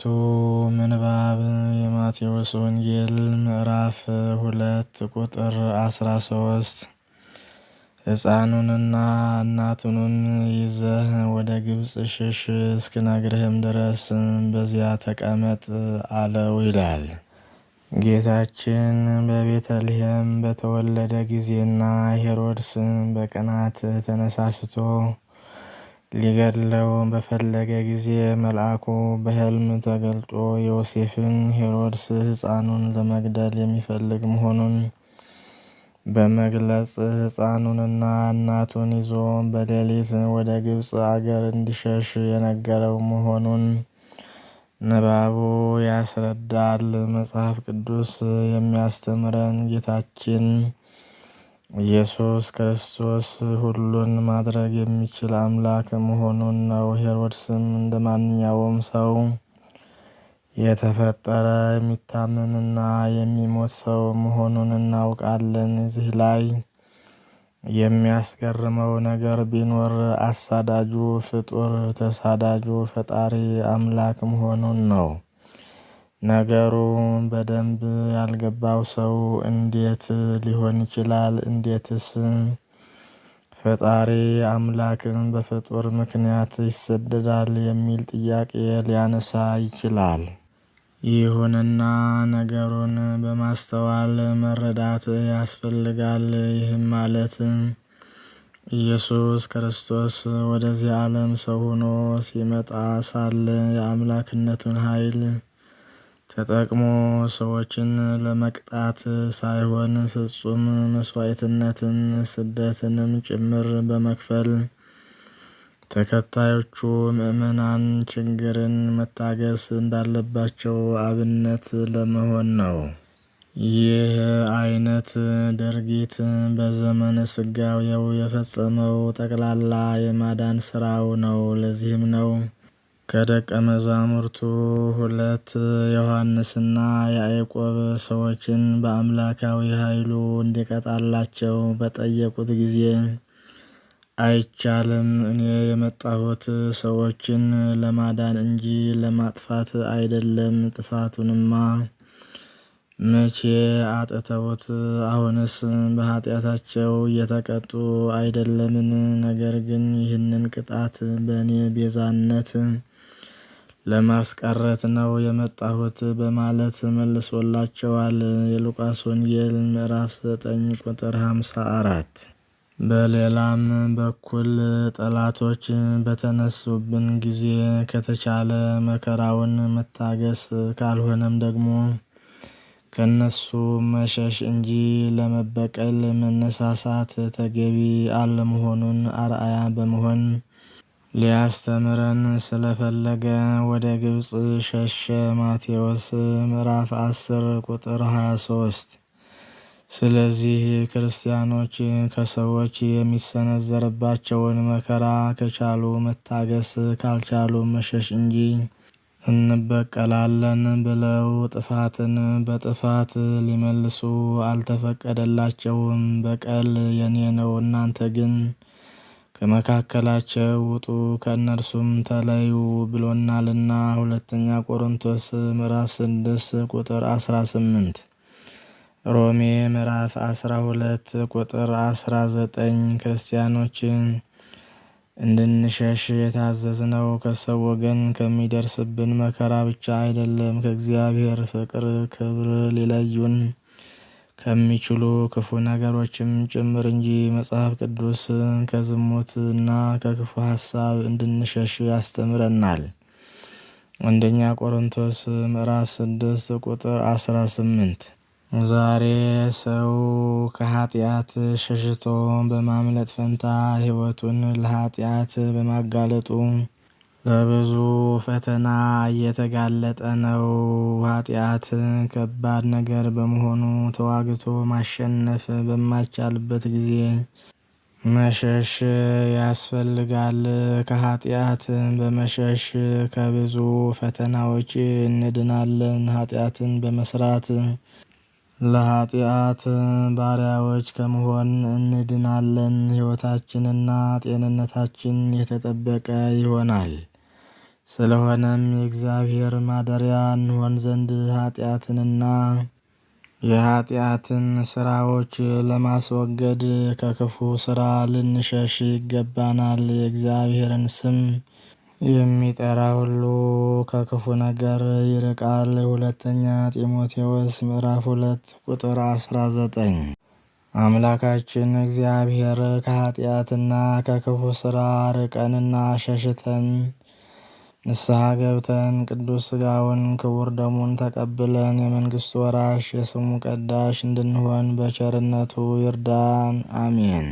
የዕለቱ ምንባብ የማቴዎስ ወንጌል ምዕራፍ 2 ቁጥር 13 ሕፃኑንና እናቱንም ይዘህ ወደ ግብጽ ሽሽ፣ እስክነግርህም ድረስ በዚያ ተቀመጥ አለው ይላል። ጌታችን በቤተልሔም በተወለደ ጊዜና ሄሮድስ በቅናት ተነሳስቶ ሊገድለው በፈለገ ጊዜ መልአኩ በሕልም ተገልጦ ዮሴፍን ሄሮድስ ሕፃኑን ለመግደል የሚፈልግ መሆኑን በመግለጽ ሕፃኑንና እናቱን ይዞ በሌሊት ወደ ግብጽ አገር እንዲሸሽ የነገረው መሆኑን ንባቡ ያስረዳል። መጽሐፍ ቅዱስ የሚያስተምረን ጌታችን ኢየሱስ ክርስቶስ ሁሉን ማድረግ የሚችል አምላክ መሆኑን ነው። ሄሮድስም እንደማንኛውም ሰው የተፈጠረ የሚታመምና የሚሞት ሰው መሆኑን እናውቃለን። እዚህ ላይ የሚያስገርመው ነገር ቢኖር አሳዳጁ ፍጡር ተሳዳጁ ፈጣሪ አምላክ መሆኑን ነው። ነገሩ በደንብ ያልገባው ሰው እንዴት ሊሆን ይችላል? እንዴትስ ፈጣሪ አምላክን በፍጡር ምክንያት ይሰደዳል? የሚል ጥያቄ ሊያነሳ ይችላል። ይሁንና ነገሩን በማስተዋል መረዳት ያስፈልጋል። ይህም ማለት ኢየሱስ ክርስቶስ ወደዚህ ዓለም ሰው ሆኖ ሲመጣ ሳለ የአምላክነቱን ኃይል ተጠቅሞ ሰዎችን ለመቅጣት ሳይሆን ፍጹም መስዋዕትነትን ስደትንም ጭምር በመክፈል ተከታዮቹ ምዕመናን ችግርን መታገስ እንዳለባቸው አብነት ለመሆን ነው። ይህ አይነት ድርጊት በዘመነ ሥጋዌው የፈጸመው ጠቅላላ የማዳን ሥራው ነው። ለዚህም ነው ከደቀ መዛሙርቱ 2 ዮሐንስና ያዕቆብ ሰዎችን በአምላካዊ ኃይሉ እንዲቀጣላቸው በጠየቁት ጊዜ አይቻልም፣ እኔ የመጣሁት ሰዎችን ለማዳን እንጂ ለማጥፋት አይደለም። ጥፋቱንማ መቼ አጥተውት? አሁንስ በኃጢአታቸው እየተቀጡ አይደለምን? ነገር ግን ይህንን ቅጣት በእኔ ቤዛነት ለማስቀረት ነው የመጣሁት በማለት መልሶላቸዋል። የሉቃስ ወንጌል ምዕራፍ 9 ቁጥር 54። በሌላም በኩል ጠላቶች በተነሱብን ጊዜ ከተቻለ መከራውን መታገስ፣ ካልሆነም ደግሞ ከነሱ መሸሽ እንጂ ለመበቀል መነሳሳት ተገቢ አለመሆኑን አርአያ በመሆን ሊያስተምረን ስለፈለገ ወደ ግብጽ ሸሸ። ማቴዎስ ምዕራፍ 10 ቁጥር 23። ስለዚህ ክርስቲያኖች ከሰዎች የሚሰነዘርባቸውን መከራ ከቻሉ መታገስ፣ ካልቻሉ መሸሽ እንጂ እንበቀላለን ብለው ጥፋትን በጥፋት ሊመልሱ አልተፈቀደላቸውም። በቀል የኔ ነው፣ እናንተ ግን ከመካከላቸው ውጡ፣ ከእነርሱም ተለዩ ብሎናልና። ሁለተኛ ቆሮንቶስ ምዕራፍ 6 ቁጥር 18። ሮሜ ምዕራፍ 12 ቁጥር 19። ክርስቲያኖች እንድንሸሽ የታዘዝነው ከሰው ወገን ከሚደርስብን መከራ ብቻ አይደለም፣ ከእግዚአብሔር ፍቅር ክብር ሊለዩን ከሚችሉ ክፉ ነገሮችም ጭምር እንጂ። መጽሐፍ ቅዱስ ከዝሙት እና ከክፉ ሐሳብ እንድንሸሽ ያስተምረናል። አንደኛ ቆሮንቶስ ምዕራፍ 6 ቁጥር 18። ዛሬ ሰው ከኃጢአት ሸሽቶ በማምለጥ ፈንታ ሕይወቱን ለኃጢአት በማጋለጡ ለብዙ ፈተና እየተጋለጠ ነው። ኃጢአት ከባድ ነገር በመሆኑ ተዋግቶ ማሸነፍ በማይቻልበት ጊዜ መሸሽ ያስፈልጋል። ከኃጢአት በመሸሽ ከብዙ ፈተናዎች እንድናለን። ኃጢአትን በመስራት ለኃጢአት ባሪያዎች ከመሆን እንድናለን። ሕይወታችንና ጤንነታችን የተጠበቀ ይሆናል። ስለሆነም የእግዚአብሔር ማደሪያ እንሆን ዘንድ ኃጢአትንና የኃጢአትን ስራዎች ለማስወገድ ከክፉ ስራ ልንሸሽ ይገባናል። የእግዚአብሔርን ስም የሚጠራ ሁሉ ከክፉ ነገር ይርቃል። ሁለተኛ ጢሞቴዎስ ምዕራፍ 2 ቁጥር 19። አምላካችን እግዚአብሔር ከኃጢአትና ከክፉ ስራ ርቀንና ሸሽተን ንስሐ ገብተን ቅዱስ ሥጋውን ክቡር ደሙን ተቀብለን የመንግሥቱ ወራሽ የስሙ ቀዳሽ እንድንሆን በቸርነቱ ይርዳን። አሜን።